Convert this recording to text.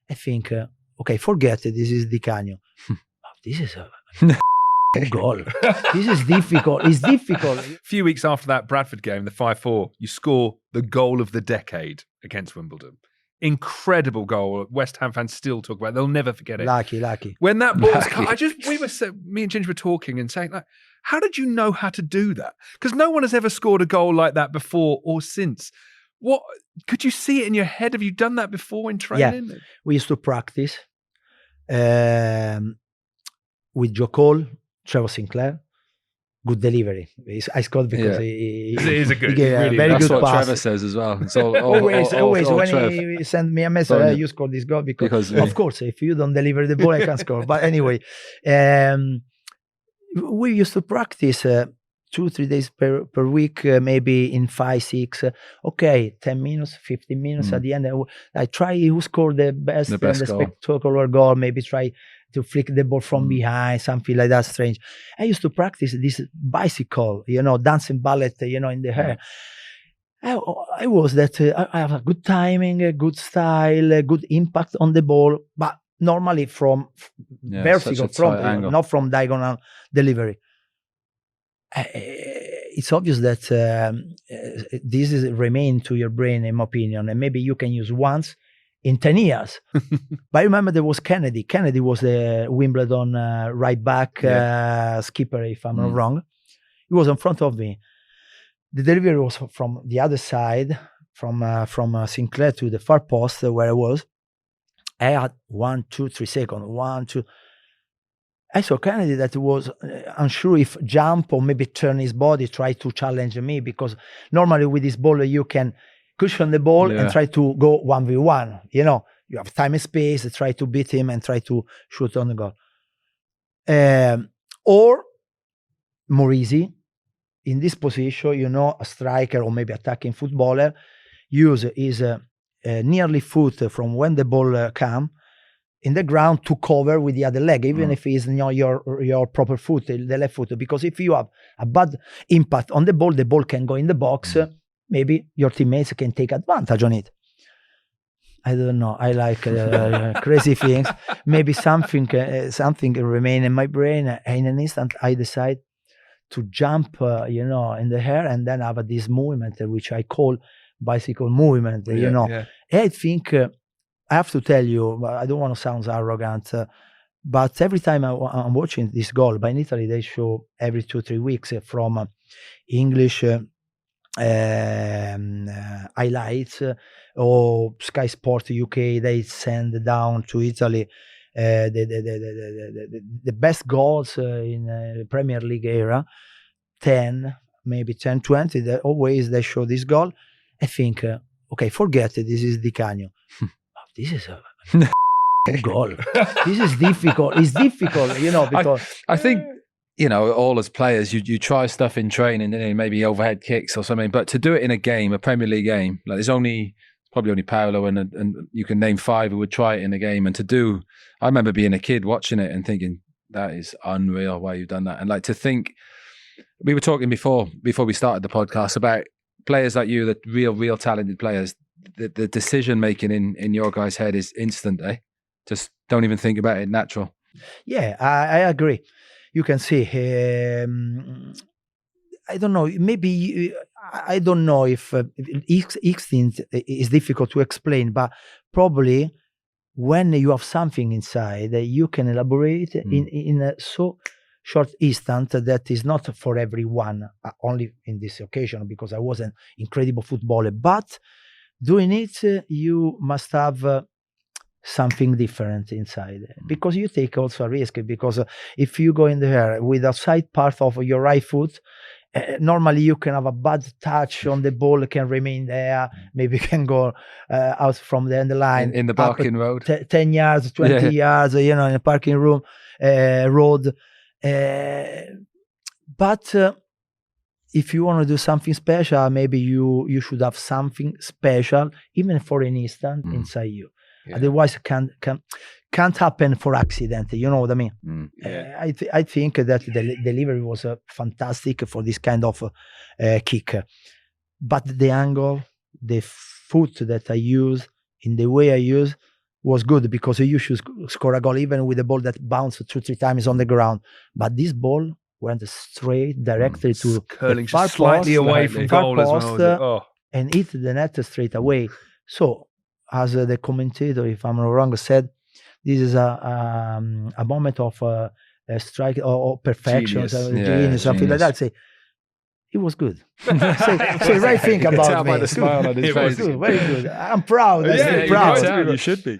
I think, okay, forget it. This is Di Canio. This is a goal. This is difficult. It's difficult. A few weeks after that Bradford game, the 5-4, you score the goal of the decade against Wimbledon. Incredible goal. West Ham fans still talk about it. They'll never forget it. Lucky. When that ball was cut, me and Ginger were talking and saying, like, how did you know how to do that? Because no one has ever scored a goal like that before or since. What could you see it in your head? Have you done that before in training? Yeah, we used to practice with Joe Cole, Trevor Sinclair. Good delivery. I scored because he is a good, he gave really, a very that's good what pass. Trevor says as well. It's all always when Trev. he sent me a message, you scored this goal because of course, if you don't deliver the ball, I can't score. But anyway, we used to practice 2-3 days per week, maybe in 5-6. 10 minutes, 15 minutes at the end. I try who scored the best and the spectacular goal. Maybe try to flick the ball from behind, something like that strange. I used to practice this bicycle, dancing ballet, in the hair. I was that I have a good timing, a good style, a good impact on the ball, but normally from vertical front, not from diagonal delivery. It's obvious that this is remain to your brain, in my opinion, and maybe you can use once in 10 years. But I remember there was Kennedy. Kennedy was the Wimbledon right back skipper, if I'm not wrong. He was in front of me. The delivery was from the other side, from Sinclair to the far post where I was. I had 1, 2, 3 seconds. 1, 2. I saw Kennedy that was unsure if jump or maybe turn his body, try to challenge me, because normally with this ball you can cushion the ball and try to go 1v1. You have time and space, try to beat him and try to shoot on the goal. Or more easy, in this position, a striker or maybe attacking footballer use his nearly foot from when the ball come in the ground to cover with the other leg, even if it's not your proper foot, the left foot. Because if you have a bad impact on the ball can go in the box. Maybe your teammates can take advantage on it. I don't know. I like crazy things. Maybe something remain in my brain. In an instant, I decide to jump, in the air, and then have this movement, which I call bicycle movement. I think I have to tell you, I don't want to sound arrogant, but every time I'm watching this goal, but in Italy they show every 2-3 weeks from English highlights or Sky Sport UK. They send down to Italy the best goals in Premier League era, 10, maybe 10, 20. Always they show this goal. I think, forget it. This is Di Canio. This is a goal. This is difficult. It's difficult, because I think, all as players, you try stuff in training, maybe overhead kicks or something, but to do it in a game, a Premier League game, like there's probably only Paolo and you can name 5 who would try it in a game. And I remember being a kid watching it and thinking, that is unreal why you've done that. And like to think, we were talking before we started the podcast about players like you, the real talented players. The decision making in your guys' head is instant, eh? Just don't even think about it, natural. Yeah, I agree. You can see. I don't know. Maybe I don't know if instinct is difficult to explain, but probably when you have something inside, you can elaborate in a so short instant that is not for everyone. Only in this occasion, because I was an incredible footballer, but doing it, you must have something different inside, because you take also a risk. Because if you go in there with a side part of your right foot, normally you can have a bad touch on the ball, can remain there, maybe can go out from the end line in the parking road, 10 yards, 20 yards, in a parking room road. But if you want to do something special, maybe you should have something special, even for an instant, inside you. Otherwise, it can't happen for accident. You know what I mean? I think that the delivery was fantastic for this kind of kick, but the angle, the foot that I use, in the way I use, was good because you should score a goal even with a ball that bounced 2-3 times on the ground. But this ball went straight directly to curling the far just slightly post, away from far goal as well. post, Was it? Oh. and hit the net straight away. So, as the commentator, if I'm not wrong, said, this is a moment of a strike or perfection, Genius. genius, something like that. Say, it was good. say right thing You can tell about by me. the smile on his It was face. Good, very good. I'm proud. Yeah, I'm you're proud. right. You should be.